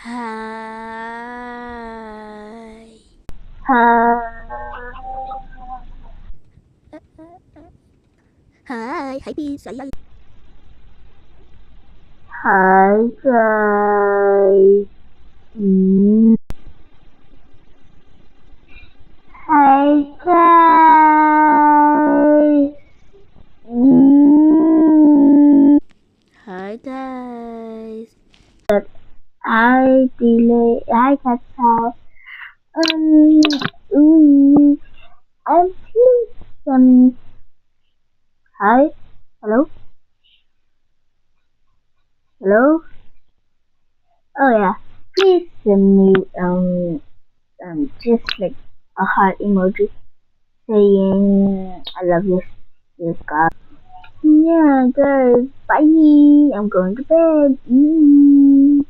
Hai, Heidi, saya Hai guys, hmm. Hai guys, Hai guys. I delay, I got out. Um, ooh, I'm feeling some. Hi, hello, hello. Oh yeah, please send me just like a heart emoji saying I love you, you guys. Yeah, guys, bye. I'm going to bed.